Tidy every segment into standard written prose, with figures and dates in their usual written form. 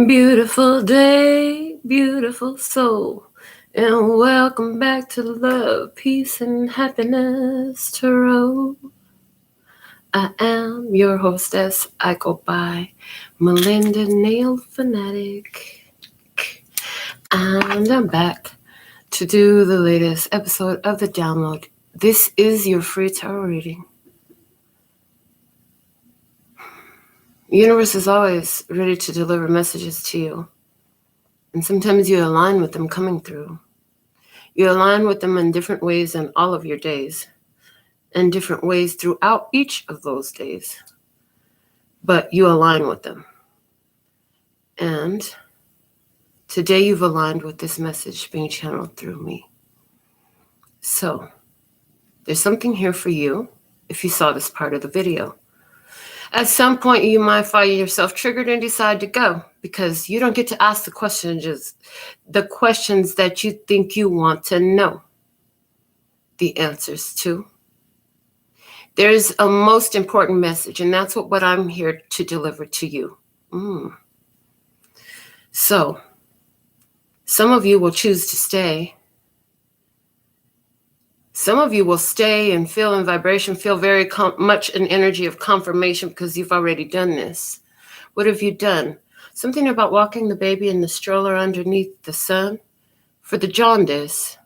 Beautiful day, beautiful soul, and welcome back to Love, Peace, and Happiness Tarot. I am your hostess. I go by Melinda, NailFanatic, and I'm back to do the latest episode of the download. This is your free tarot reading. The universe is always ready to deliver messages to you. And sometimes you align with them coming through. You align with them in different ways in all of your days, and different ways throughout each of those days. But you align with them. And today you've aligned with this message being channeled through me. So there's something here for you if you saw this part of the video. At some point, you might find yourself triggered and decide to go because you don't get to ask the questions that you think you want to know the answers to. There's a most important message, and that's what I'm here to deliver to you. So, some of you will choose to stay. Some of you will stay and feel in vibration, feel very much an energy of confirmation because you've already done this. What have you done? Something about walking the baby in the stroller underneath the sun for the jaundice.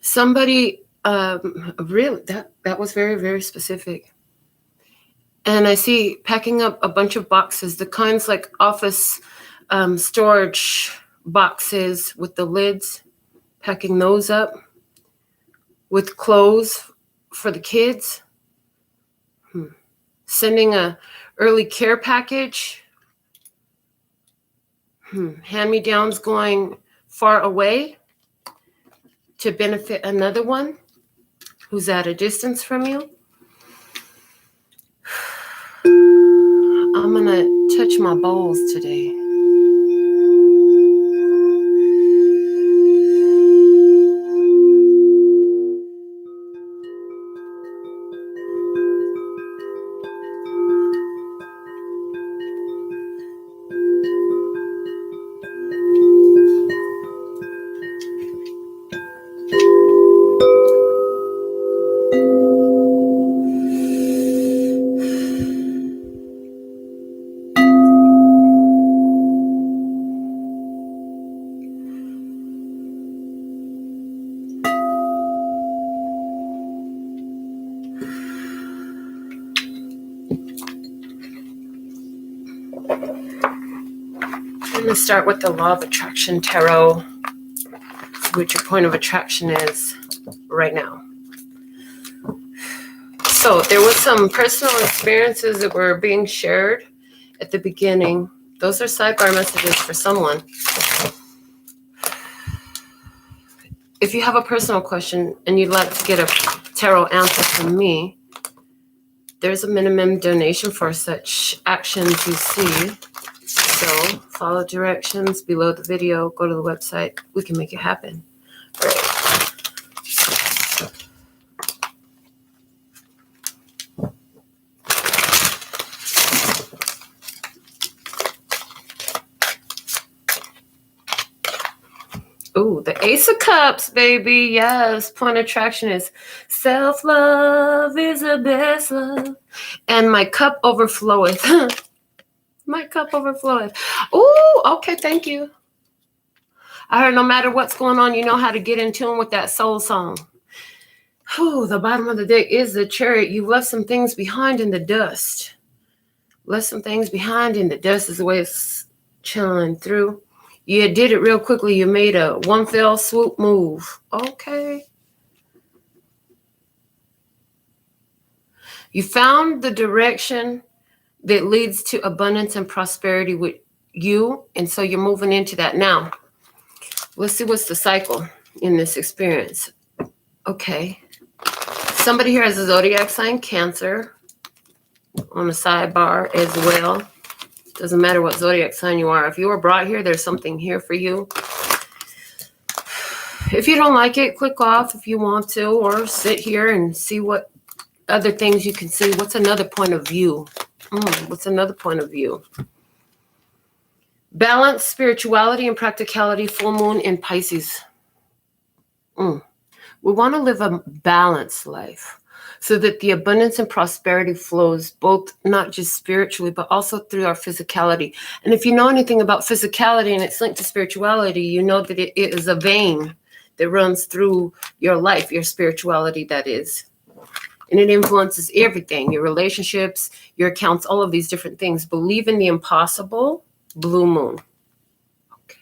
Somebody, really, that was very, very specific. And I see packing up a bunch of boxes, the kinds like office storage boxes with the lids, packing those up. With clothes for the kids, sending a early care package, hand-me-downs going far away to benefit another one who's at a distance from you. I'm gonna touch my bowls today. I'm going to start with the Law of Attraction Tarot, what your point of attraction is right now. So there was some personal experiences that were being shared at the beginning. Those are sidebar messages for someone. If you have a personal question and you'd like to get a tarot answer from me, there's a minimum donation for such actions you see. So follow directions below the video, go to the website. We can make it happen. All right. Ooh, the Ace of Cups, baby. Yes, point of attraction is self-love is the best love. And my cup overfloweth. My cup overfloweth. Ooh, okay, thank you. I heard no matter what's going on, you know how to get in tune with that soul song. Ooh, the bottom of the deck is the Chariot. You left some things behind in the dust. Left some things behind in the dust is the way it's channeling through. You did it real quickly. You made a one fell swoop move. Okay. You found the direction that leads to abundance and prosperity with you. And so you're moving into that now. Let's see what's the cycle in this experience. Okay. Somebody here has a zodiac sign, Cancer, on the sidebar as well. Doesn't matter what zodiac sign you are. If you were brought here, there's something here for you. If you don't like it, click off if you want to, or sit here and see what other things you can see. What's another point of view? What's another point of view? Balance, spirituality, and practicality, full moon in Pisces. We want to live a balanced life so that the abundance and prosperity flows both, not just spiritually, but also through our physicality. And if you know anything about physicality and it's linked to spirituality, you know that it is a vein that runs through your life, your spirituality, that is. And it influences everything, your relationships, your accounts, all of these different things. Believe in the impossible, blue moon. Okay.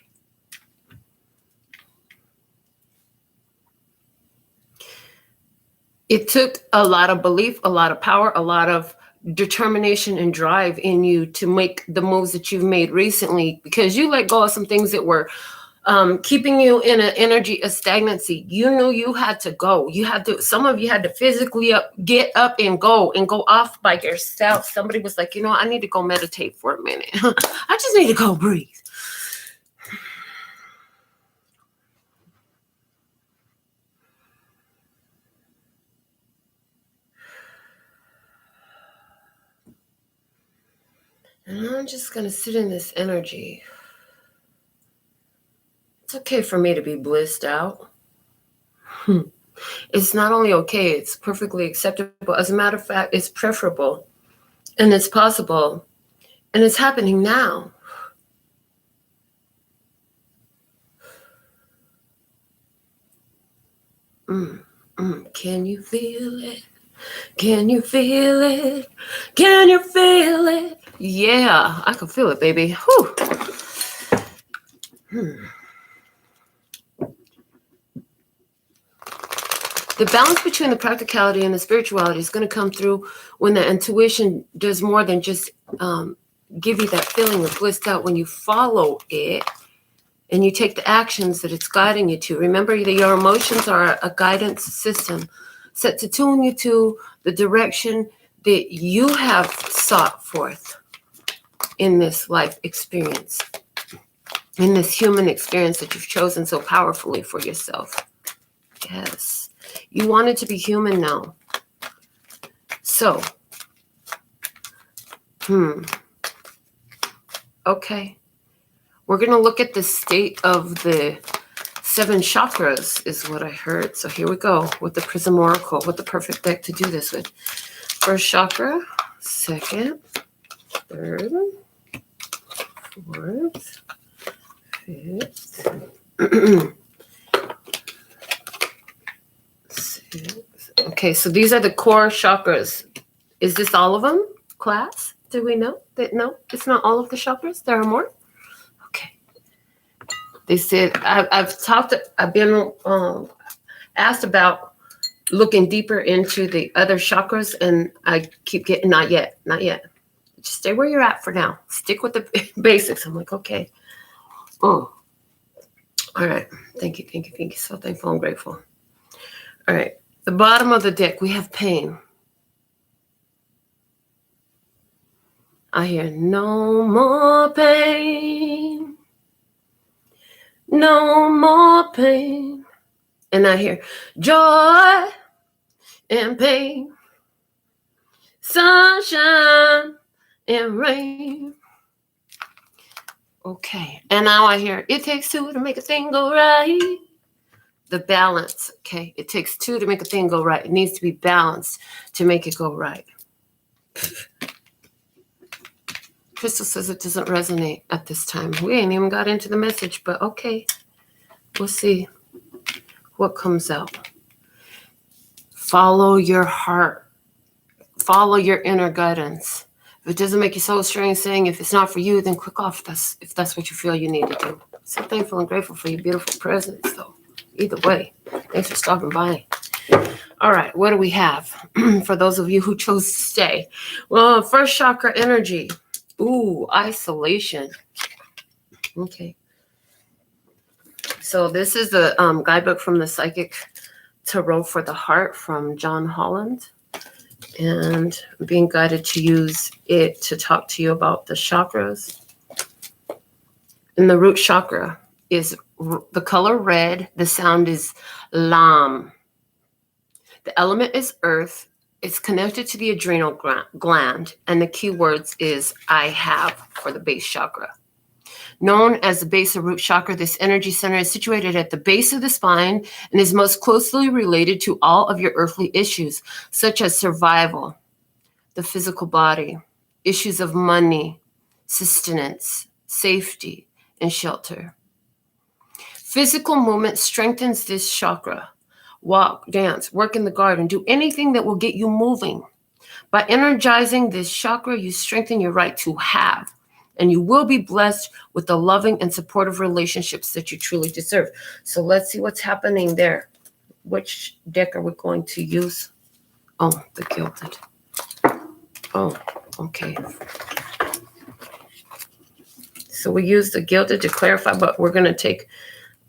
It took a lot of belief, a lot of power, a lot of determination and drive in you to make the moves that you've made recently, because you let go of some things that were keeping you in an energy of stagnancy. You knew you had to go. Some of you had to physically get up and go off by yourself. Somebody was like, I need to go meditate for a minute. I just need to go breathe. And I'm just going to sit in this energy. It's okay for me to be blissed out. It's not only okay, it's perfectly acceptable. As a matter of fact, it's preferable. And it's possible. And it's happening now. Can you feel it? Can you feel it? Can you feel it? Yeah, I can feel it, baby. Whew. The balance between the practicality and the spirituality is going to come through when the intuition does more than just give you that feeling of blissed out. When you follow it and you take the actions that it's guiding you to. Remember that your emotions are a guidance system set to tune you to the direction that you have sought forth in this life experience, in this human experience that you've chosen so powerfully for yourself. Yes. You wanted to be human now. So, okay. We're going to look at the state of the 7 chakras is what I heard. So here we go with the Prism Oracle, with the perfect deck to do this with. First chakra, second, third, fourth, fifth, sixth. Okay, so these are the core chakras. Is this all of them, class? Do we know that? No, it's not all of the chakras. There are more. Okay. They said I've been asked about looking deeper into the other chakras, and I keep getting not yet. Just stay where you're at for now. Stick with the basics. I'm like, okay. Oh, all right. Thank you. So thankful and grateful. All right. The bottom of the deck, we have pain. I hear no more pain. No more pain. And I hear joy and pain. Sunshine and rain. Okay. And now I hear it takes 2 to make a thing go right. The balance. Okay. It takes 2 to make a thing go right. It needs to be balanced to make it go right. Crystal says it doesn't resonate at this time. We ain't even got into the message, but okay. We'll see what comes out. Follow your heart. Follow your inner guidance. If it doesn't make you so strange saying if it's not for you, then click off if that's what you feel you need to do. So thankful and grateful for your beautiful presence, though. Either way, thanks for stopping by. All right, what do we have for those of you who chose to stay? Well, first chakra energy. Ooh, isolation. Okay. So this is the guidebook from the Psychic Tarot for the Heart from John Holland. And I'm being guided to use it to talk to you about the chakras. And the root chakra is the color red. The sound is lam. The element is earth. It's connected to the adrenal gland. And the key words is I have for the base chakra. Known as the base or root chakra, this energy center is situated at the base of the spine and is most closely related to all of your earthly issues, such as survival, the physical body, issues of money, sustenance, safety, and shelter. Physical movement strengthens this chakra. Walk, dance, work in the garden, do anything that will get you moving. By energizing this chakra, you strengthen your right to have, and you will be blessed with the loving and supportive relationships that you truly deserve. So let's see what's happening there. Which deck are we going to use? Oh, the Gilded. Oh, okay. So we use the Gilded to clarify, but we're going to take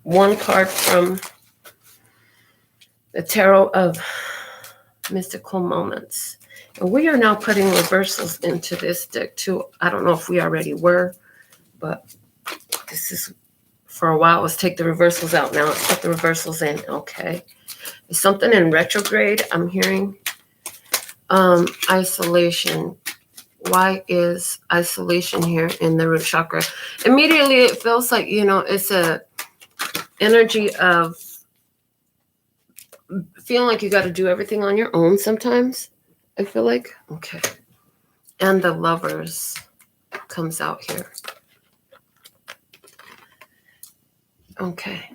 one card from the Tarot of Mystical Moments. And we are now putting reversals into this deck too. I don't know if we already were, but this is for a while. Let's take the reversals out now. Let's put the reversals in. Okay. Is something in retrograde? I'm hearing isolation. Why is isolation here in the root chakra? Immediately it feels like, it's a energy of feeling like you got to do everything on your own sometimes, I feel like. Okay. And the Lovers comes out here. Okay.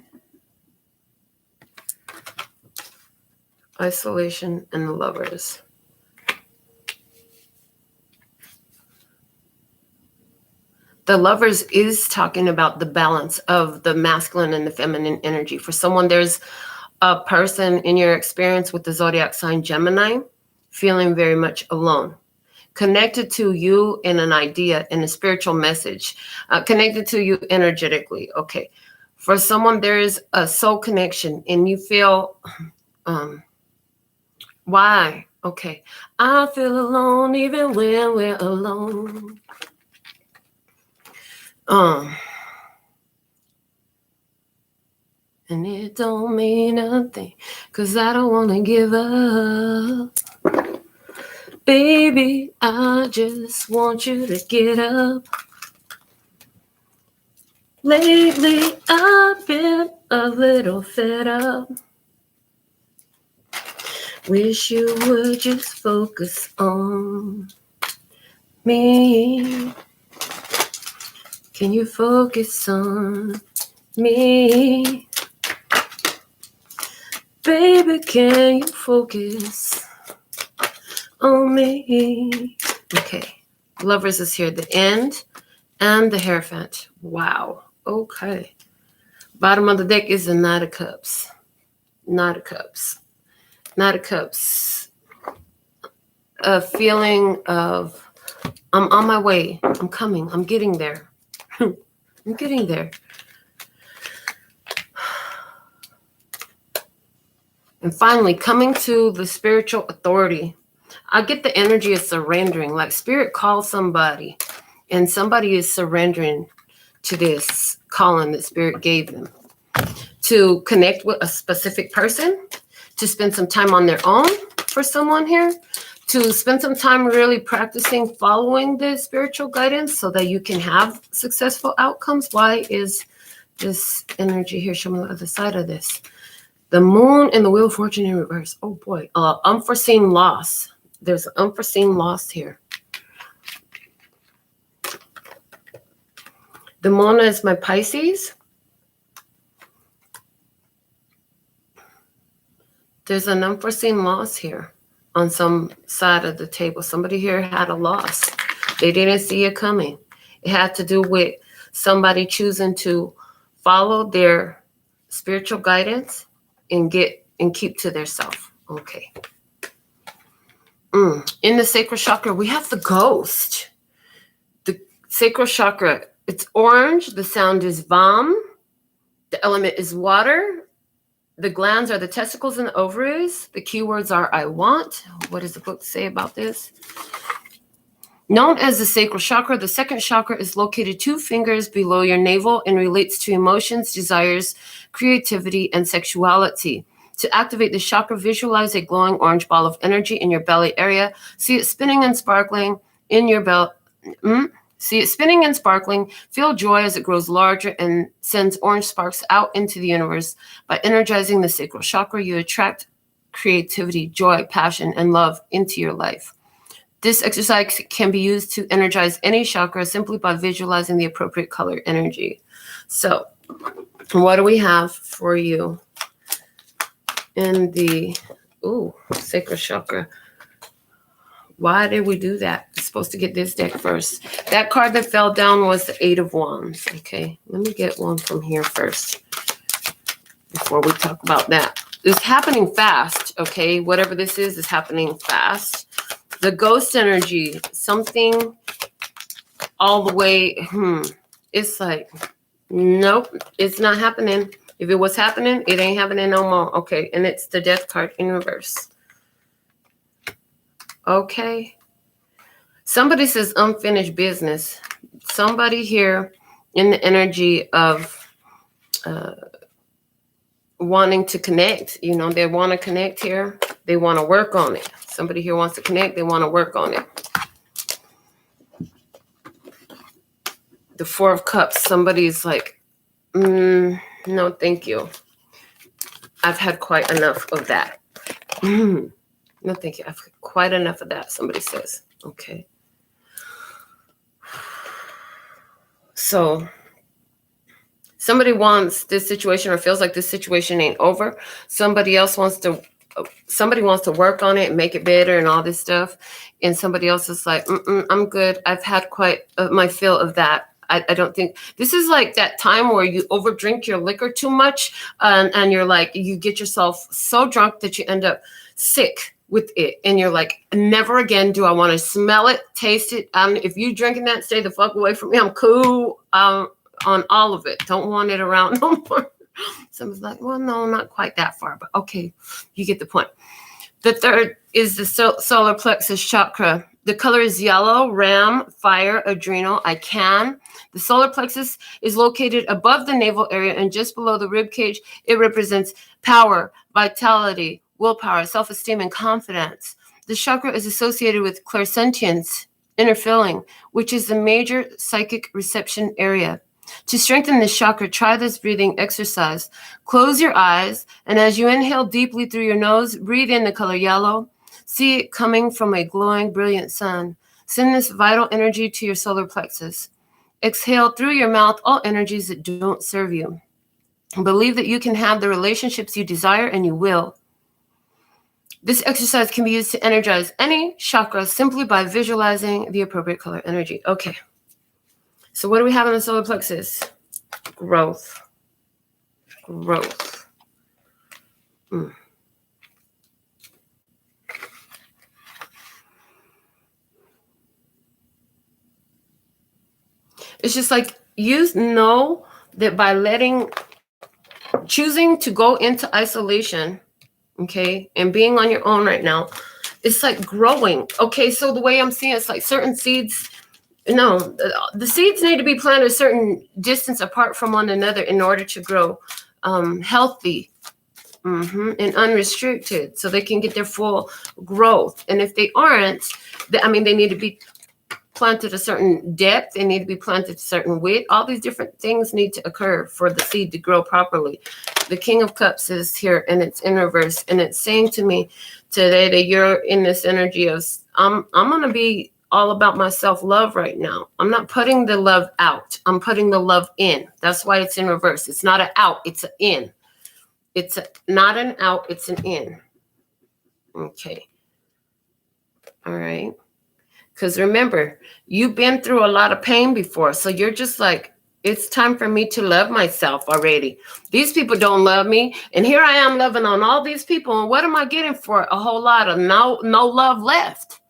Isolation and the Lovers. The Lovers is talking about the balance of the masculine and the feminine energy. For someone, there's a person in your experience with the zodiac sign Gemini feeling very much alone, connected to you in an idea, in a spiritual message, connected to you energetically. Okay. For someone, there is a soul connection and you feel, why? Okay. I feel alone even when we're alone. And it don't mean nothing, 'cause I don't want to give up. Baby, I just want you to get up. Lately, I've been a little fed up. Wish you would just focus on me. Can you focus on me? Baby, can you focus on me? Okay. Lovers is here. The End and the Hierophant. Wow. Okay. Bottom of the deck is the Knight of Cups. Knight of Cups. Knight of Cups. A feeling of, I'm on my way. I'm coming. I'm getting there. I'm getting there. And finally, coming to the spiritual authority. I get the energy of surrendering, like Spirit calls somebody, and somebody is surrendering to this calling that Spirit gave them to connect with a specific person, to spend some time on their own for someone here, to spend some time really practicing following the spiritual guidance so that you can have successful outcomes. Why is this energy here? Show me the other side of this. The Moon and the Wheel of Fortune in reverse. Oh boy. Unforeseen loss. There's unforeseen loss here. The Moon is my Pisces. There's an unforeseen loss here on some side of the table. Somebody here had a loss. They didn't see it coming. It had to do with somebody choosing to follow their spiritual guidance and keep to their self. Okay. In the sacral chakra, we have the Ghost. The sacral chakra, it's orange. The sound is Vam. The element is water. The glands are the testicles and the ovaries. The keywords are I want. What does the book say about this? Known as the sacral chakra, the second chakra is located 2 fingers below your navel and relates to emotions, desires, creativity, and sexuality. To activate the chakra, visualize a glowing orange ball of energy in your belly area. See it spinning and sparkling in your belly. See it spinning and sparkling. Feel joy as it grows larger and sends orange sparks out into the universe. By energizing the sacral chakra, you attract creativity, joy, passion, and love into your life. This exercise can be used to energize any chakra simply by visualizing the appropriate color energy. So, what do we have for you in the sacral chakra? Why did we do that? We're supposed to get this deck first. That card that fell down was the 8 of Wands. Okay, let me get one from here first before we talk about that. It's happening fast, okay? Whatever this is happening fast. The ghost energy, something all the way, it's like, nope, it's not happening. If it was happening, it ain't happening no more. Okay, and it's the death card in reverse. Okay. Somebody says unfinished business. Somebody here in the energy of wanting to connect. You know, they want to connect here. They want to work on it. Somebody here wants to connect. They want to work on it. The 4 of Cups. Somebody's like, no, thank you. I've had quite enough of that. No, thank you. I've had quite enough of that, somebody says. Okay. So somebody wants this situation or feels like this situation ain't over. Somebody wants to work on it and make it better and all this stuff. And somebody else is like, I'm good. I've had quite my fill of that. I don't think this is like that time where you overdrink your liquor too much and you're like, you get yourself so drunk that you end up sick with it. And you're like, never again do I want to smell it, taste it. If you drinking that, stay the fuck away from me. I'm cool on all of it. Don't want it around no more. Someone's like, well, no, not quite that far, but okay, you get the point. The 3rd is the solar plexus chakra. The color is yellow, ram, fire, adrenal, I can. The solar plexus is located above the navel area and just below the rib cage. It represents power, vitality, willpower, self-esteem, and confidence. The chakra is associated with clairsentience, inner feeling, which is the major psychic reception area. To strengthen this chakra, try this breathing exercise. Close your eyes, and as you inhale deeply through your nose, breathe in the color yellow. See it coming from a glowing, brilliant sun. Send this vital energy to your solar plexus. Exhale through your mouth all energies that don't serve you. Believe that you can have the relationships you desire, and you will. This exercise can be used to energize any chakra simply by visualizing the appropriate color energy. Okay. So what do we have in the solar plexus? Growth. Growth. It's just like, you know that by choosing to go into isolation, okay, and being on your own right now, it's like growing. Okay, so the way I'm seeing it's like certain seeds, the seeds need to be planted a certain distance apart from one another in order to grow healthy and unrestricted, so they can get their full growth. And if they aren't, they need to be planted a certain depth, they need to be planted a certain width. All these different things need to occur for the seed to grow properly. The King of Cups is here, and it's in reverse, and it's saying to me today that you're in this energy of, I'm going to be all about my self-love right now. I'm not putting the love out. I'm putting the love in. That's why it's in reverse. It's not an out, it's an in. It's not an out, it's an in. Okay. All right. Because remember, you've been through a lot of pain before. So you're just like, it's time for me to love myself already. These people don't love me. And here I am loving on all these people. And what am I getting for a whole lot of no love left?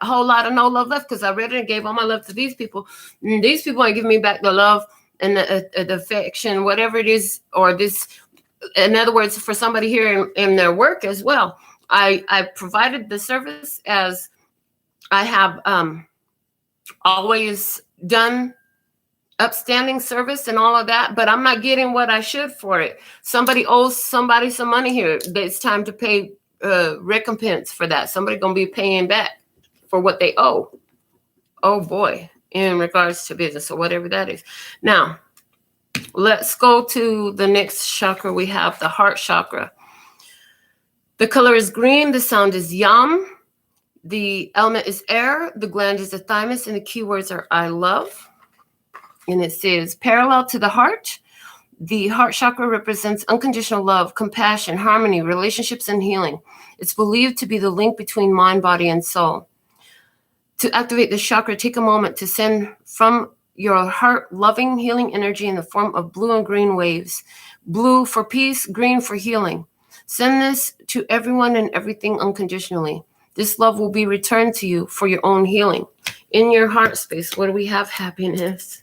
A whole lot of no love left, because I already gave all my love to these people. And these people ain't giving me back the love and the affection, whatever it is, or this. In other words, for somebody here in their work as well, I provided the service as I have always done, upstanding service and all of that, but I'm not getting what I should for it. Somebody owes somebody some money here. It's time to pay recompense for that. Somebody going to be paying back for what they owe. Oh boy. in regards to business or whatever that is. Now, let's go to the next chakra. We have the heart chakra. The color is green. The sound is yum. The element is air. The gland is the thymus. And the keywords are I love. And it says parallel to the heart. The heart chakra represents unconditional love, compassion, harmony, relationships, and healing. It's believed to be the link between mind, body, and soul. To activate this chakra, take a moment to send from your heart loving, healing energy in the form of blue and green waves. Blue for peace, green for healing. Send this to everyone and everything unconditionally. This love will be returned to you for your own healing. In your heart space, what do we have? Happiness.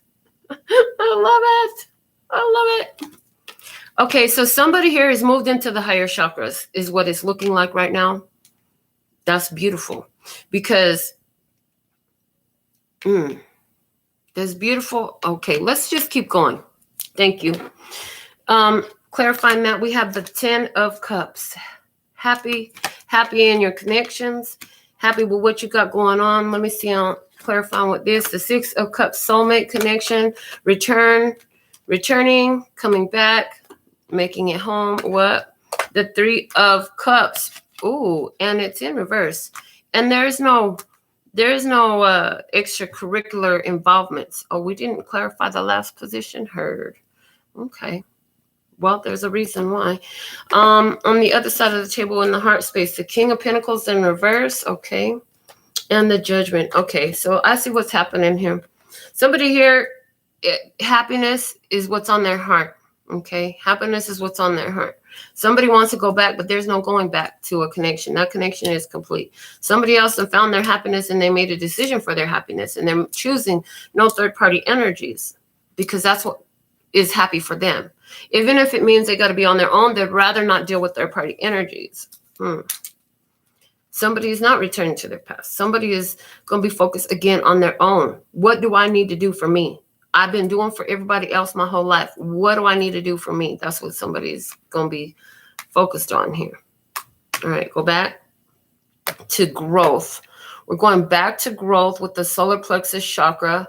I love it. I love it. Okay, so somebody here has moved into the higher chakras, is what it's looking like right now. That's beautiful. Because that's beautiful. Okay, let's just keep going. Thank you. Clarifying that, we have the 10 of Cups. Happy in your connections. Happy with what you got going on. Let me see. I'm clarifying with this. The 6 of Cups, soulmate connection, returning, coming back, making it home. What? The 3 of Cups. Ooh, and it's in reverse. And there's no extracurricular involvements. Oh, we didn't clarify the last position. Heard. Okay. Well, there's a reason why. On the other side of the table in the heart space, the King of Pentacles in reverse. Okay. And the Judgment. Okay. So I see what's happening here. Somebody here, happiness is what's on their heart. Okay. Happiness is what's on their heart. Somebody wants to go back, but there's no going back to a connection. That connection is complete. Somebody else has found their happiness and they made a decision for their happiness and they're choosing no third-party energies because that's what is happy for them. Even if it means they got to be on their own, they'd rather not deal with third-party energies. Somebody is not returning to their past. Somebody is going to be focused again on their own. What do I need to do for me? I've been doing for everybody else my whole life. What do I need to do for me? That's what somebody's going to be focused on here. All right, go back to growth. We're going back to growth with the solar plexus chakra.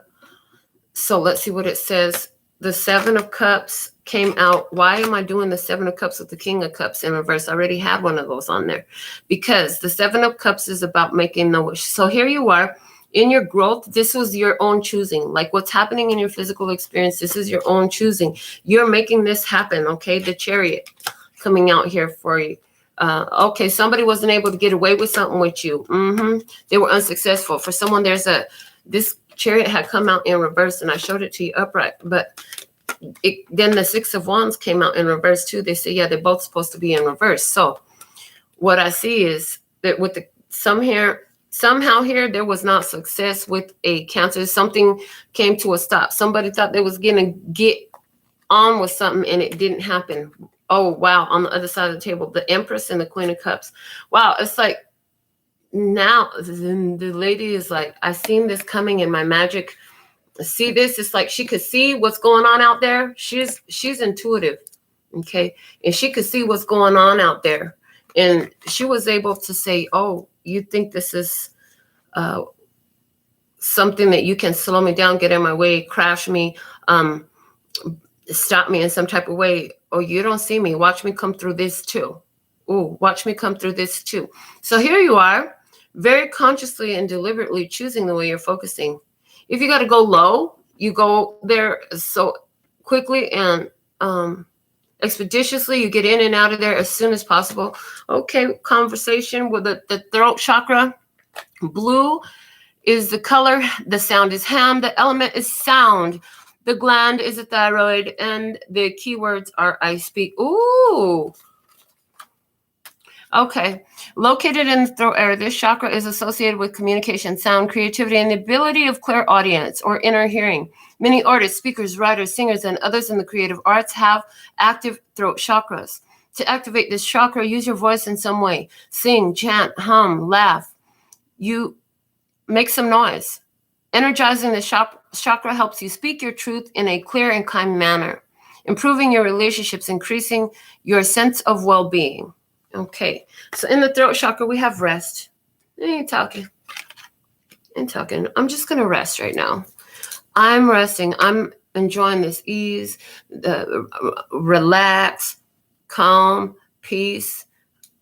So let's see what it says. The 7 of Cups came out. Why am I doing the 7 of Cups with the King of Cups in reverse? I already had one of those on there. Because the 7 of Cups is about making the wish. So here you are. In your growth, this was your own choosing. Like what's happening in your physical experience, this is your own choosing. You're making this happen, okay? The Chariot coming out here for you. Okay, somebody wasn't able to get away with something with you. They were unsuccessful. For someone, this Chariot had come out in reverse, and I showed it to you upright. But then the 6 of Wands came out in reverse too. They say, yeah, they're both supposed to be in reverse. So what I see is that with the somehow here, there was not success with a Cancer. Something came to a stop. Somebody thought they was going to get on with something and it didn't happen. Oh, wow. On the other side of the table, the Empress and the Queen of Cups. Wow. It's like now the lady is like, I seen this coming in my magic. See this? It's like she could see what's going on out there. She's intuitive. Okay. And she could see what's going on out there. And she was able to say, oh, you think this is something that you can slow me down, get in my way, crash me, stop me in some type of way. Oh, you don't see me. Watch me come through this too. Oh, watch me come through this too. So here you are, very consciously and deliberately choosing the way you're focusing. If you got to go low, you go there so quickly and expeditiously. You get in and out of there as soon as possible. Okay, conversation with the throat chakra. Blue is the color. The sound is ham. The element is sound. The gland is a thyroid. And the keywords are I speak. Ooh. Okay. Located in the throat area, this chakra is associated with communication, sound, creativity, and the ability of clairaudience or inner hearing. Many artists, speakers, writers, singers, and others in the creative arts have active throat chakras. To activate this chakra, use your voice in some way. Sing, chant, hum, laugh. You make some noise. Energizing the chakra helps you speak your truth in a clear and kind manner, improving your relationships, increasing your sense of well-being. Okay, so in the throat chakra, we have rest. Ain't talking. I'm just going to rest right now. I'm resting. I'm enjoying this ease, relax, calm, peace,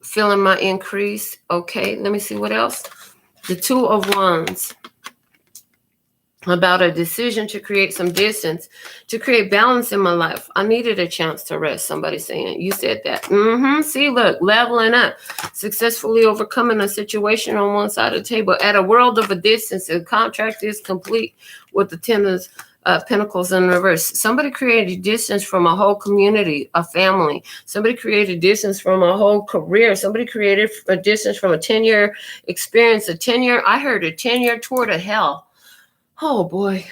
feeling my increase. Okay, let me see what else. The Two of Wands. About a decision to create some distance, to create balance in my life. I needed a chance to rest. Somebody saying, you said that. See, look, leveling up, successfully overcoming a situation on one side of the table. At a world of a distance, the contract is complete with the Ten of Pentacles in reverse. Somebody created distance from a whole community, a family. Somebody created distance from a whole career. Somebody created a distance from a 10-year experience, I heard a 10-year tour to hell. Oh boy.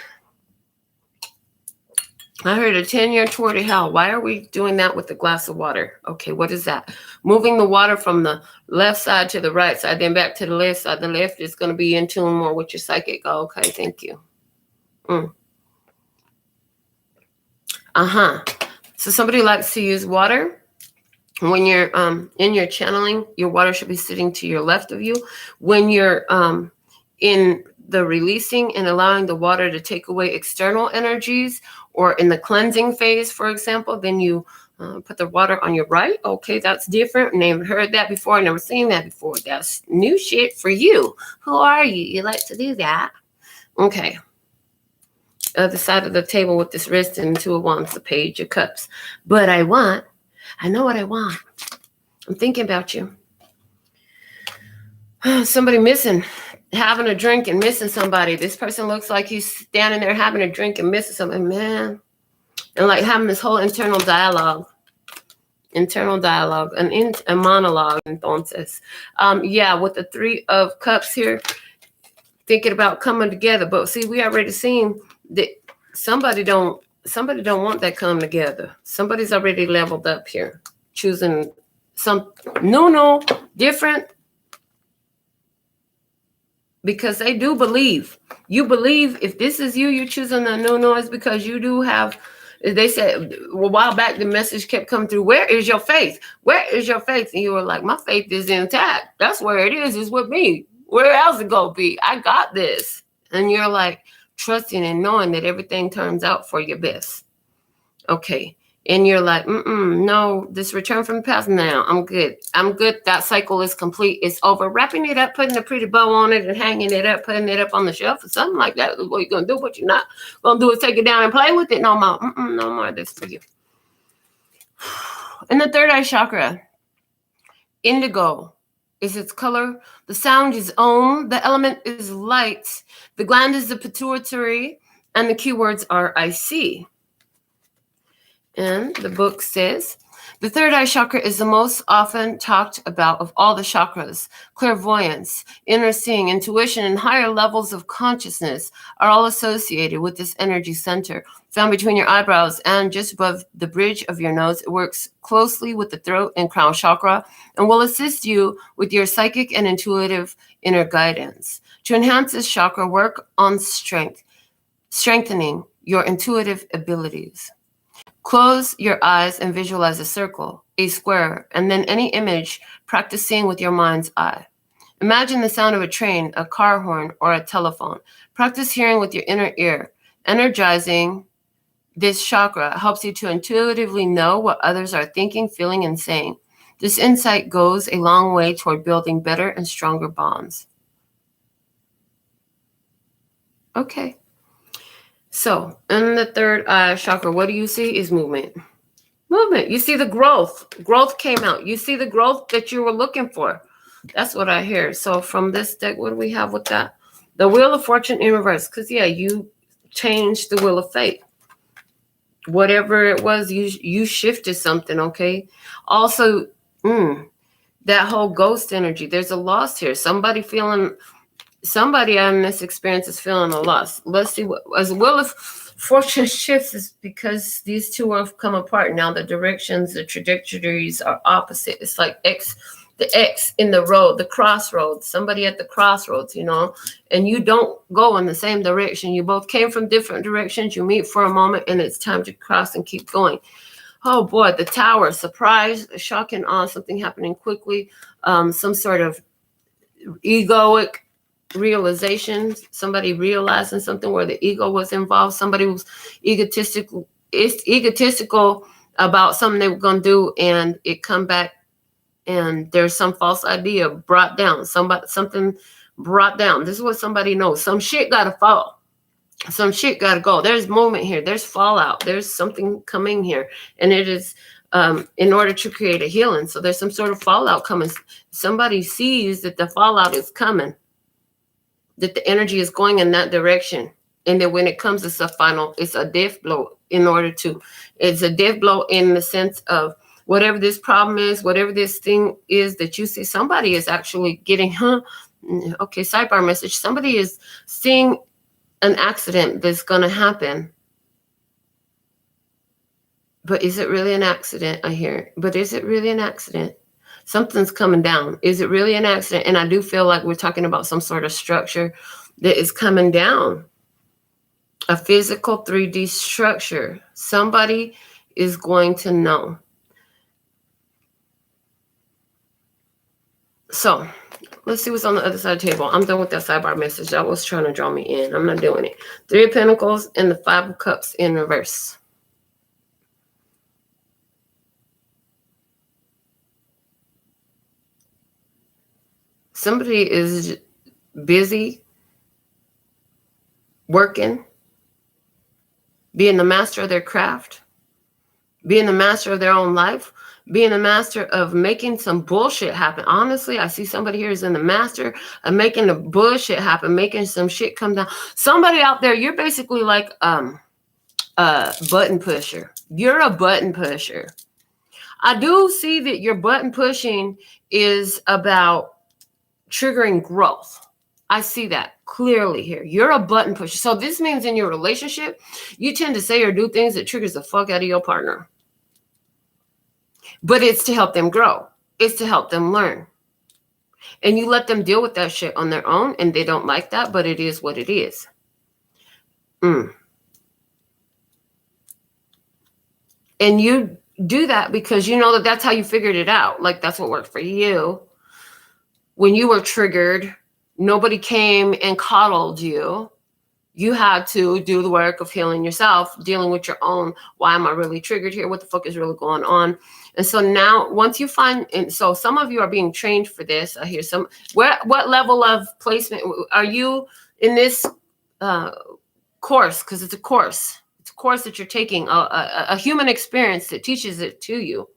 I heard a 10-year tour to hell. Why are we doing that with a glass of water? Okay, what is that? Moving the water from the left side to the right side, then back to the left side. The left is going to be in tune more with your psychic. Oh, okay, thank you. So somebody likes to use water. When you're in your channeling, your water should be sitting to your left of you. When you're in the releasing and allowing the water to take away external energies, or in the cleansing phase, for example, then you put the water on your right. Okay, that's different. Never heard that before. Never seen that before. That's new shit for you. Who are you? You like to do that? Okay. Other side of the table with this wrist and Two of Wands, the Page of Cups. But I know what I want. I'm thinking about you. Somebody missing, having a drink and missing somebody. This person looks like he's standing there having a drink and missing something, man. And like having this whole internal dialogue, a monologue. Entonces, with the Three of Cups here, thinking about coming together. But see, we already seen that somebody don't want that come together. Somebody's already leveled up here, choosing some different. Because they do believe. You believe if this is you, you're choosing the no noise because you do have, they said a while back, the message kept coming through, where is your faith? Where is your faith? And you were like, my faith is intact. That's where it is. It's with me. Where else it gonna be? I got this. And you're like trusting and knowing that everything turns out for your best. Okay. And you're like, no, this return from the past. Now I'm good. That cycle is complete. It's over. Wrapping it up, putting a pretty bow on it and hanging it up, putting it up on the shelf or something like that is what you're going to do. What you're not going to do is take it down and play with it no more. No more of this for you. In the third eye chakra, indigo is its color. The sound is Om. The element is light. The gland is the pituitary. And the keywords are I see. And the book says, the third eye chakra is the most often talked about of all the chakras. Clairvoyance, inner seeing, intuition, and higher levels of consciousness are all associated with this energy center. Found between your eyebrows and just above the bridge of your nose, it works closely with the throat and crown chakra and will assist you with your psychic and intuitive inner guidance. To enhance this chakra, work on strengthening your intuitive abilities. Close your eyes and visualize a circle, a square, and then any image, practice seeing with your mind's eye. Imagine the sound of a train, a car horn, or a telephone. Practice hearing with your inner ear. Energizing this chakra helps you to intuitively know what others are thinking, feeling, and saying. This insight goes a long way toward building better and stronger bonds. Okay. So, in the third eye chakra, what do you see is movement. Movement. You see the growth. Growth came out. You see the growth that you were looking for. That's what I hear. So, from this deck, what do we have with that? The Wheel of Fortune in reverse. Because, you changed the Wheel of Fate. Whatever it was, you shifted something, okay? Also, that whole ghost energy. There's a loss here. Somebody on this experience is feeling a loss. Let's see what as Wheel of Fortune shifts is because these two have come apart. Now the directions, the trajectories are opposite. It's like the X in the road, the crossroads, somebody at the crossroads, and you don't go in the same direction. You both came from different directions. You meet for a moment and it's time to cross and keep going. Oh boy, the Tower, surprise, shock and awe, something happening quickly, some sort of egoic realization, somebody realizing something where the ego was involved. Somebody was egotistical about something they were going to do, and it come back and there's some false idea brought down. Something brought down. This is what somebody knows. Some shit got to fall. Some shit got to go. There's movement here. There's fallout. There's something coming here. And it is in order to create a healing. So there's some sort of fallout coming. Somebody sees that the fallout is coming, that the energy is going in that direction. And then when it comes, it's a death blow it's a death blow in the sense of whatever this problem is, whatever this thing is that you see, somebody is actually getting, okay, sidebar message. Somebody is seeing an accident that's going to happen. But is it really an accident? I hear, but is it really an accident? Something's coming down. Is it really an accident? And I do feel like we're talking about some sort of structure that is coming down. A physical 3D structure. Somebody is going to know. So let's see what's on the other side of the table. I'm done with that sidebar message. That was trying to draw me in. I'm not doing it. 3 of Pentacles and the 5 of Cups in reverse. Somebody is busy working, being the master of their craft, being the master of their own life, being the master of making some bullshit happen. Honestly, I see somebody here is in the master of making the bullshit happen, making some shit come down. Somebody out there, you're basically like a button pusher. You're a button pusher. I do see that your button pushing is about triggering growth. I see that clearly here. You're a button pusher. So this means in your relationship, you tend to say or do things that triggers the fuck out of your partner. But it's to help them grow. It's to help them learn. And you let them deal with that shit on their own, and they don't like that, but it is what it is. And you do that because you know that that's how you figured it out. Like, that's what worked for you. When you were triggered, nobody came and coddled you. You had to do the work of healing yourself, dealing with your own, why am I really triggered here? What the fuck is really going on? And so now once you find, and so some of you are being trained for this. I hear some, what level of placement are you in this course? Because it's a course. It's a course that you're taking, a human experience that teaches it to you.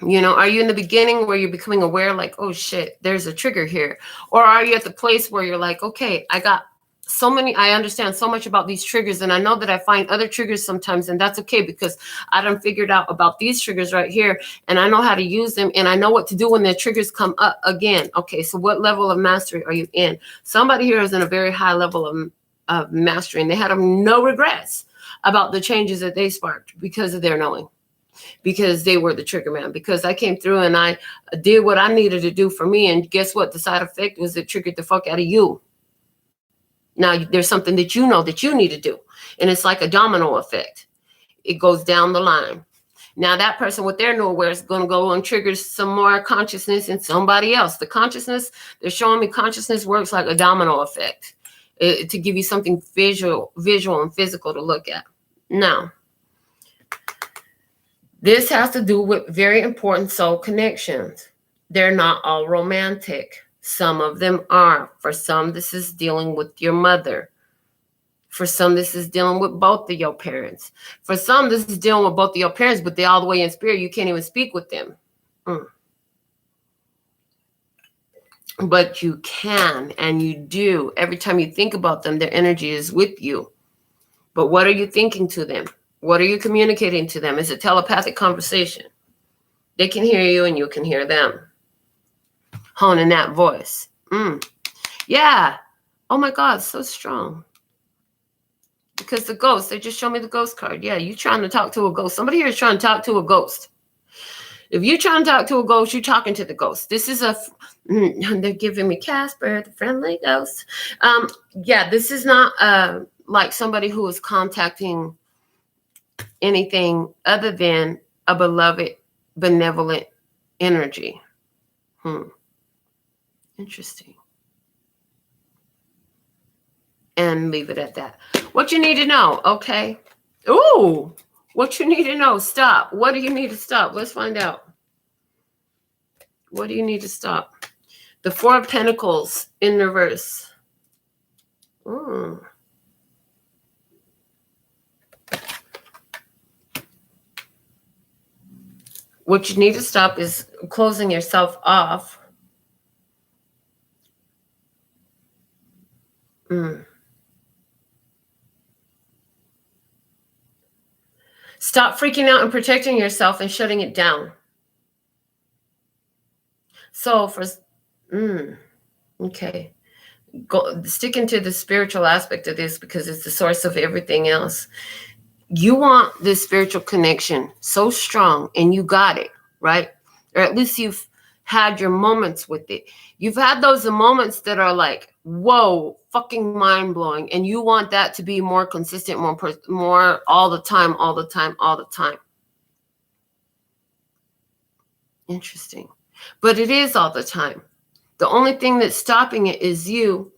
You know, are you in the beginning where you're becoming aware, like, oh shit, there's a trigger here? Or are you at the place where you're like, okay, I understand so much about these triggers, and I know that I find other triggers sometimes, and that's okay because I done figured out about these triggers right here, and I know how to use them, and I know what to do when the triggers come up again. Okay, so what level of mastery are you in? Somebody here is in a very high level of mastery, and they had no regrets about the changes that they sparked because of their knowing. Because they were the trigger man, because I came through and I did what I needed to do for me. And guess what? The side effect was it triggered the fuck out of you. Now there's something that you know that you need to do. And it's like a domino effect. It goes down the line. Now that person with their new aware is going to go and trigger some more consciousness in somebody else. The consciousness, they're showing me consciousness works like a domino effect to give you something visual and physical to look at. Now, this has to do with very important soul connections. They're not all romantic. Some of them are. For some, this is dealing with your mother. For some, this is dealing with both of your parents. For some, this is dealing with both of your parents, but they're all the way in spirit. You can't even speak with them. But you can, and you do. Every time you think about them, their energy is with you. But what are you thinking to them? What are you communicating to them? It's a telepathic conversation. They can hear you and you can hear them. Honing that voice. Yeah. Oh my God, so strong. Because the ghost, they just showed me the ghost card. Yeah, you trying to talk to a ghost. Somebody here is trying to talk to a ghost. If you're trying to talk to a ghost, you're talking to the ghost. This is they're giving me Casper, the friendly ghost. Yeah, this is not like somebody who is contacting anything other than a beloved, benevolent energy. Interesting. and leave it at that. What you need to know, okay? Ooh, what you need to know. Stop. What do you need to stop? Let's find out. What do you need to stop? The Four of Pentacles in reverse. What you need to stop is closing yourself off. Stop freaking out and protecting yourself and shutting it down. So okay. Stick into the spiritual aspect of this because it's the source of everything else. You want this spiritual connection so strong, and you got it, right? Or at least you've had your moments with it. You've had those moments that are like, whoa, fucking mind-blowing. And you want that to be more consistent, more all the time, all the time, all the time. Interesting. But it is all the time. The only thing that's stopping it is you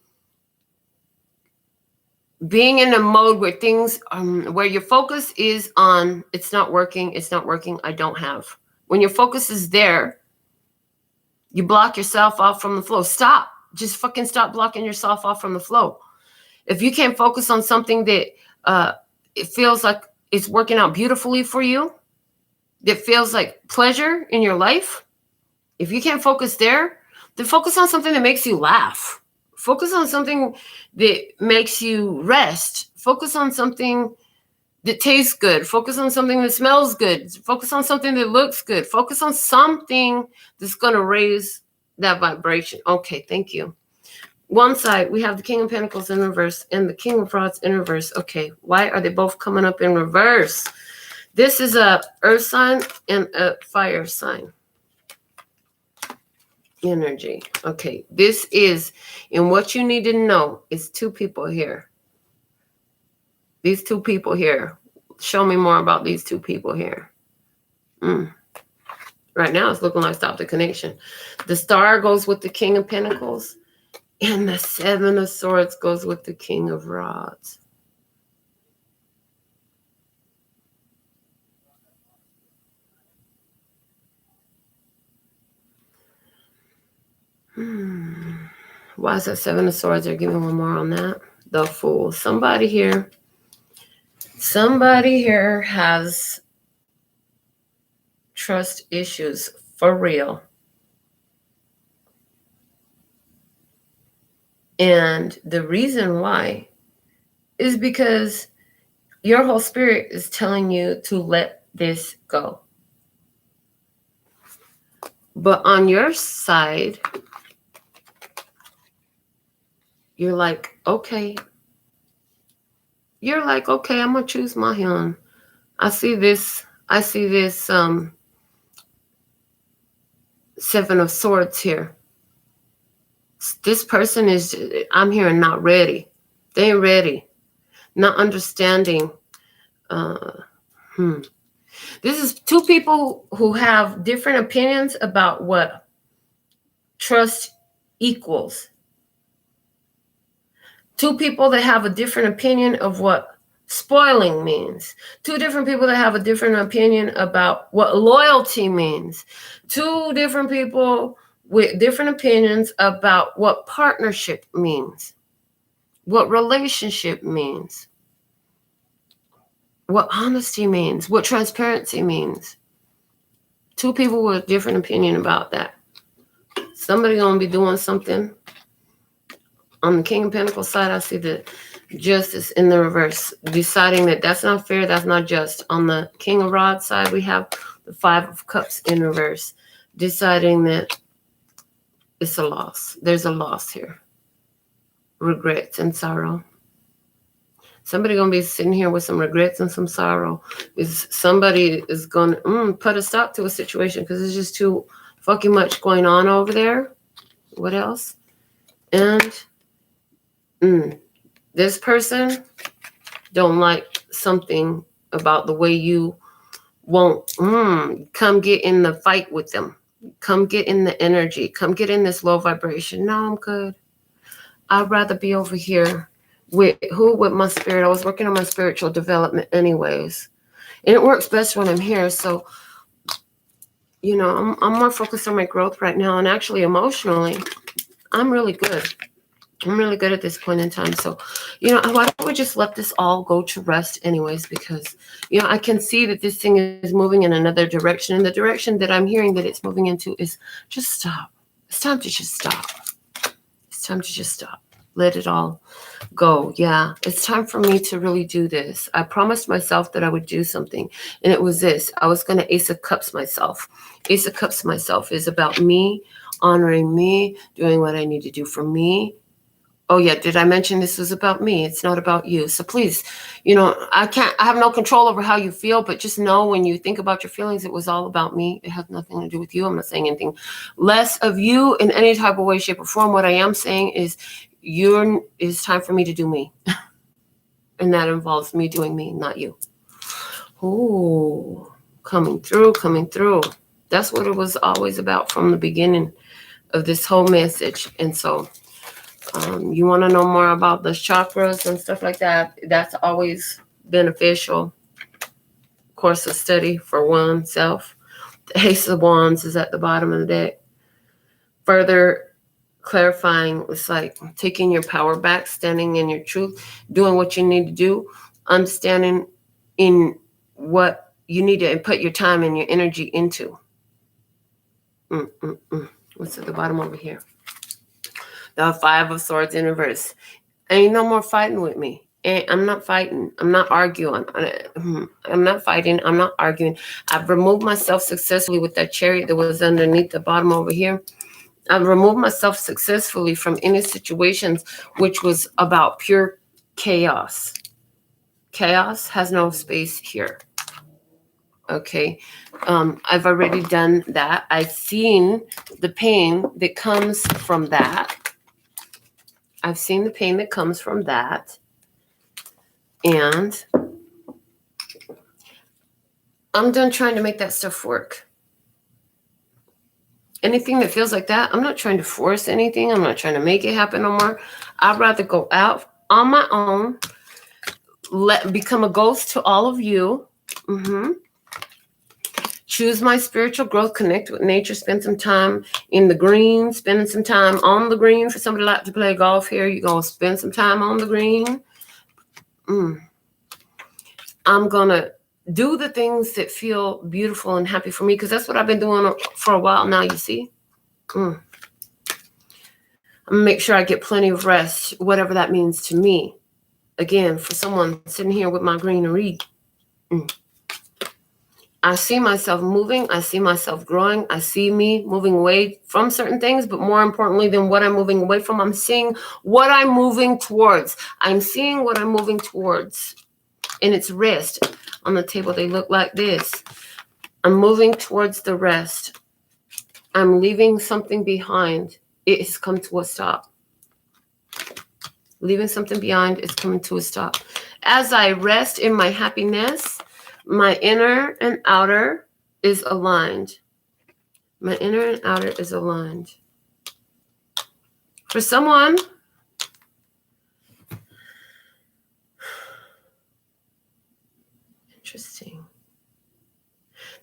being in a mode where things, where your focus is on, it's not working, I don't have. When your focus is there, you block yourself off from the flow. Stop. Just fucking stop blocking yourself off from the flow. If you can't focus on something that it feels like it's working out beautifully for you, that feels like pleasure in your life, if you can't focus there, then focus on something that makes you laugh. Focus on something that makes you rest. Focus on something that tastes good. Focus on something that smells good. Focus on something that looks good. Focus on something that's going to raise that vibration. Okay, thank you. One side, we have the King of Pentacles in reverse and the King of Rods in reverse. Okay, why are they both coming up in reverse? This is a earth sign and a fire sign. Energy. Okay, this is, and what you need to know is two people here. These two people here. Show me more about these two people here. Right now, it's looking like stop the connection. The Star goes with the King of Pentacles, and the Seven of Swords goes with the King of Rods. Why is that Seven of Swords? They're giving one more on that. The Fool. Somebody here has trust issues for real. And the reason why is because your whole spirit is telling you to let this go. But on your side, you're like, okay. You're like, okay, I'm going to choose my hand. I see this Seven of Swords here. This person is, I'm hearing not ready. They ain't ready. Not understanding. This is two people who have different opinions about what trust equals. Two people that have a different opinion of what spoiling means. Two different people that have a different opinion about what loyalty means. Two different people with different opinions about what partnership means. What relationship means. What honesty means. What transparency means. Two people with a different opinion about that. Somebody gonna be doing something. On the King of Pentacles side, I see the Justice in the reverse, deciding that that's not fair, that's not just. On the King of Rods side, we have the Five of Cups in reverse, deciding that it's a loss. There's a loss here. Regrets and sorrow. Somebody going to be sitting here with some regrets and some sorrow. Somebody is going to put a stop to a situation because there's just too fucking much going on over there. What else? And this person don't like something about the way you won't come get in the fight with them. Come get in the energy. Come get in this low vibration. No, I'm good. I'd rather be over here With who? With my spirit. I was working on my spiritual development anyways. And it works best when I'm here. So, you know, I'm more focused on my growth right now. And actually, emotionally, I'm really good. I'm really good at this point in time. So, you know, why don't we just let this all go to rest anyways? Because, you know, I can see that this thing is moving in another direction. And the direction that I'm hearing that it's moving into is just stop. It's time to just stop. It's time to just stop. Let it all go. Yeah, it's time for me to really do this. I promised myself that I would do something. And it was this. I was going to Ace of Cups myself. Ace of Cups myself is about me, honoring me, doing what I need to do for me. Oh, yeah. Did I mention this was about me? It's not about you. So please, you know, I have no control over how you feel, but just know when you think about your feelings, it was all about me. It has nothing to do with you. I'm not saying anything less of you in any type of way, shape, or form. What I am saying is it's time for me to do me. And that involves me doing me, not you. Oh, coming through, coming through. That's what it was always about from the beginning of this whole message. And so you want to know more about the chakras and stuff like that, that's always beneficial. Course of study for oneself. The Ace of Wands is at the bottom of the deck. Further clarifying, it's like taking your power back, standing in your truth, doing what you need to do, understanding in what you need to put your time and your energy into. What's at the bottom over here? The Five of Swords in reverse. Ain't no more fighting with me. I'm not fighting. I'm not arguing. I'm not fighting. I'm not arguing. I've removed myself successfully with that chariot that was underneath the bottom over here. I've removed myself successfully from any situations which was about pure chaos. Chaos has no space here. Okay. I've already done that. I've seen the pain that comes from that. I've seen the pain that comes from that. And I'm done trying to make that stuff work. Anything that feels like that, I'm not trying to force anything. I'm not trying to make it happen no more. I'd rather go out on my own, become a ghost to all of you. Choose my spiritual growth, connect with nature, spend some time in the green, spending some time on the green. For somebody like to play golf here, you're going to spend some time on the green. I'm going to do the things that feel beautiful and happy for me, because that's what I've been doing for a while now, you see. I'm going to make sure I get plenty of rest, whatever that means to me. Again, for someone sitting here with my greenery, I see myself moving. I see myself growing. I see me moving away from certain things, but more importantly than what I'm moving away from, I'm seeing what I'm moving towards. I'm seeing what I'm moving towards. And it's rest. On the table, they look like this. I'm moving towards the rest. I'm leaving something behind. It has come to a stop. Leaving something behind is coming to a stop. As I rest in my happiness, my inner and outer is aligned. My inner and outer is aligned. For someone, interesting.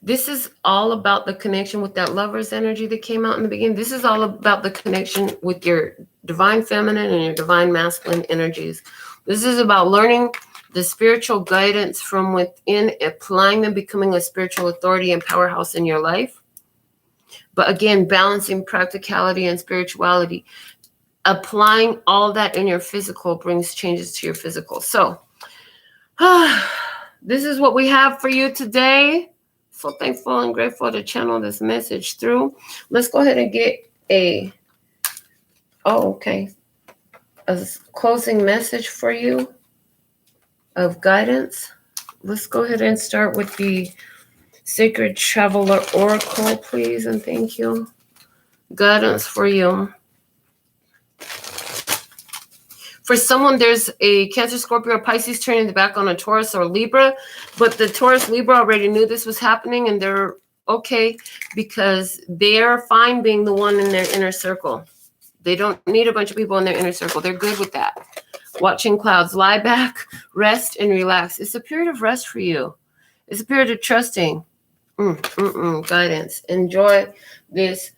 This is all about the connection with that lover's energy that came out in the beginning. This is all about the connection with your divine feminine and your divine masculine energies. This is about learning the spiritual guidance from within, applying them, becoming a spiritual authority and powerhouse in your life. But again, balancing practicality and spirituality. Applying all that in your physical brings changes to your physical. So, this is what we have for you today. So thankful and grateful to channel this message through. Let's go ahead and get a closing message for you of guidance. Let's go ahead and start with the Sacred Traveler Oracle, please, and thank you. Guidance for you. For someone, there's a Cancer, Scorpio, or Pisces turning the back on a Taurus or Libra, but the Taurus, Libra already knew this was happening, and they're okay because they're fine being the one in their inner circle. They don't need a bunch of people in their inner circle. They're good with that. Watching clouds. Lie back, rest, and relax. It's a period of rest for you. It's a period of trusting. Guidance. Enjoy this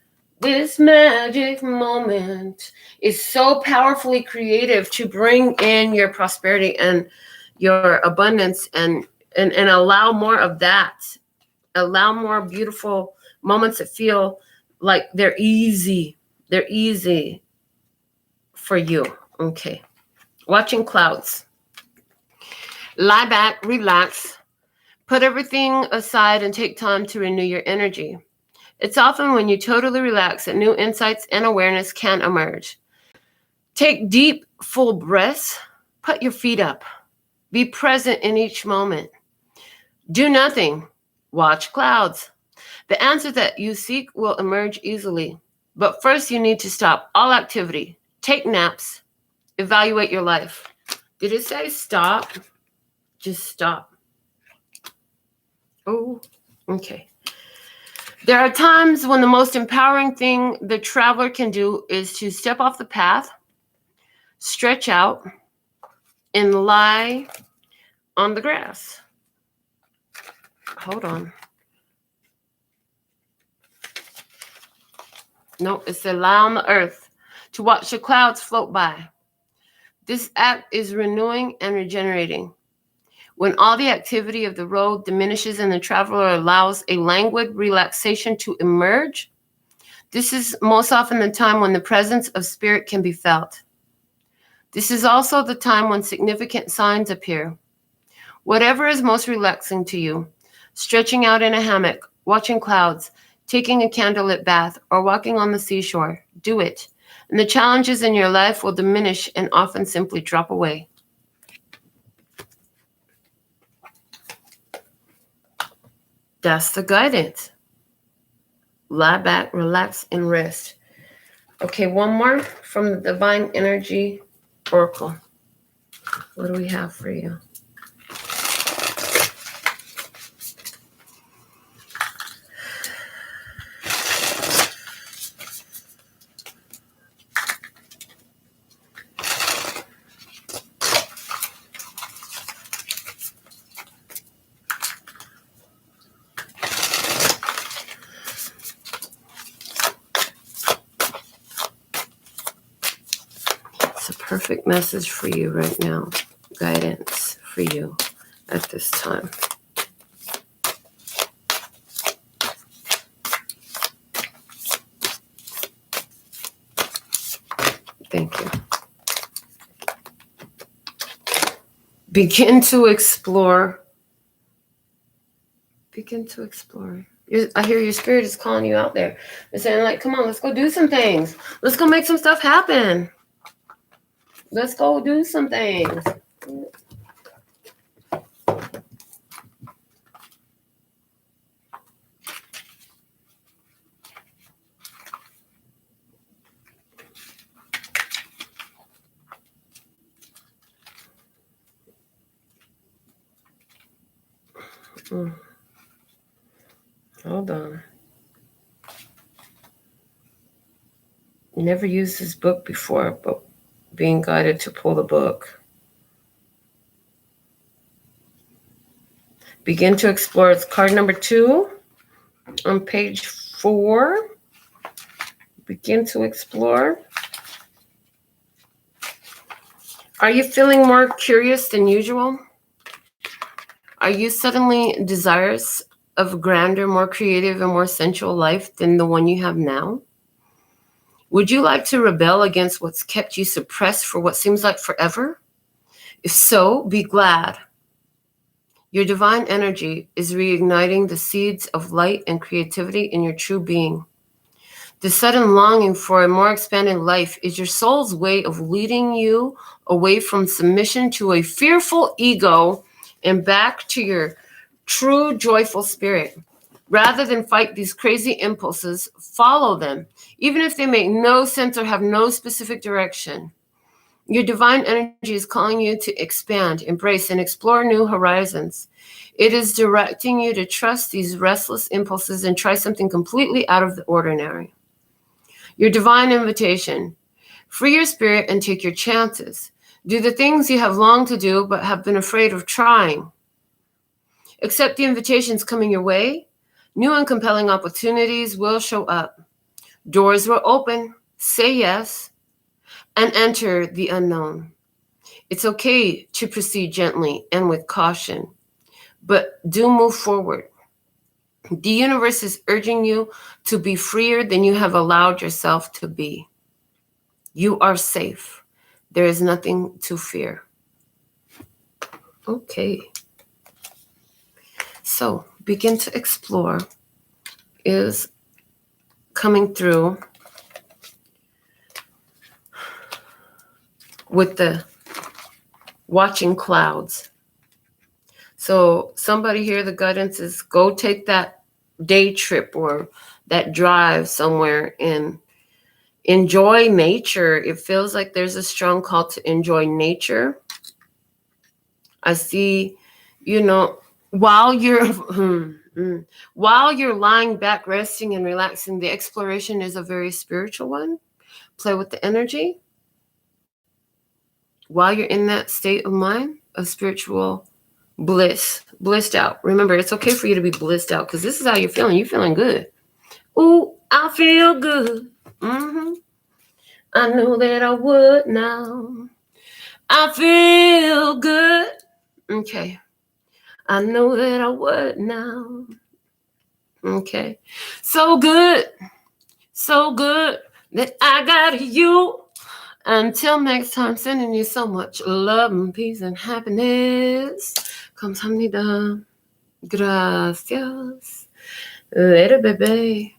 magic moment. Is so powerfully creative to bring in your prosperity and your abundance and allow more of that. Allow more beautiful moments that feel like they're easy. They're easy for you. Okay. Watching clouds. Lie back, relax, put everything aside and take time to renew your energy. It's often when you totally relax that new insights and awareness can emerge. Take deep, full breaths. Put your feet up. Be present in each moment. Do nothing. Watch clouds. The answer that you seek will emerge easily. But first, you need to stop all activity. Take naps. Evaluate your life. Did it say stop? Just stop. Oh, okay. There are times when the most empowering thing the traveler can do is to step off the path, stretch out, and lie on the grass. Hold on. No, it said lie on the earth to watch the clouds float by. This act is renewing and regenerating. When all the activity of the road diminishes and the traveler allows a languid relaxation to emerge, this is most often the time when the presence of spirit can be felt. This is also the time when significant signs appear. Whatever is most relaxing to you, stretching out in a hammock, watching clouds, taking a candlelit bath, or walking on the seashore, do it. And the challenges in your life will diminish and often simply drop away. That's the guidance. Lie back, relax, and rest. Okay, one more from the Divine Energy Oracle. What do we have for you? Perfect message for you right now. Guidance for you at this time. Thank you. Begin to explore. Begin to explore. I hear your spirit is calling you out there. They're saying, like, come on, let's go do some things. Let's go make some stuff happen. Let's go do some things. Hold on. Never used this book before, but being guided to pull the book. Begin to explore. It's card number 2 on page 4. Begin to explore. Are you feeling more curious than usual? Are you suddenly desirous of a grander, more creative, and more sensual life than the one you have now? Would you like to rebel against what's kept you suppressed for what seems like forever? If so, be glad. Your divine energy is reigniting the seeds of light and creativity in your true being. The sudden longing for a more expanded life is your soul's way of leading you away from submission to a fearful ego and back to your true joyful spirit. Rather than fight these crazy impulses, follow them, even if they make no sense or have no specific direction. Your divine energy is calling you to expand, embrace, and explore new horizons. It is directing you to trust these restless impulses and try something completely out of the ordinary. Your divine invitation: free your spirit and take your chances. Do the things you have longed to do but have been afraid of trying. Accept the invitations coming your way. New and compelling opportunities will show up. Doors will open. Say yes and enter the unknown. It's okay to proceed gently and with caution, but do move forward. The universe is urging you to be freer than you have allowed yourself to be. You are safe. There is nothing to fear. Okay. So, begin to explore is coming through with the watching clouds. So somebody here, the guidance is go take that day trip or that drive somewhere and enjoy nature. It feels like there's a strong call to enjoy nature. I see, while you're lying back, resting and relaxing, the exploration is a very spiritual one. Play with the energy. While you're in that state of mind of spiritual blissed out. Remember, it's okay for you to be blissed out because this is how you're feeling. You're feeling good. Ooh, I feel good. I know that I would now. I feel good. Okay. I know that I would now. Okay. So good that I got you. Until next time, sending you so much love and peace and happiness. Kamsahamnida. Gracias. Later, baby.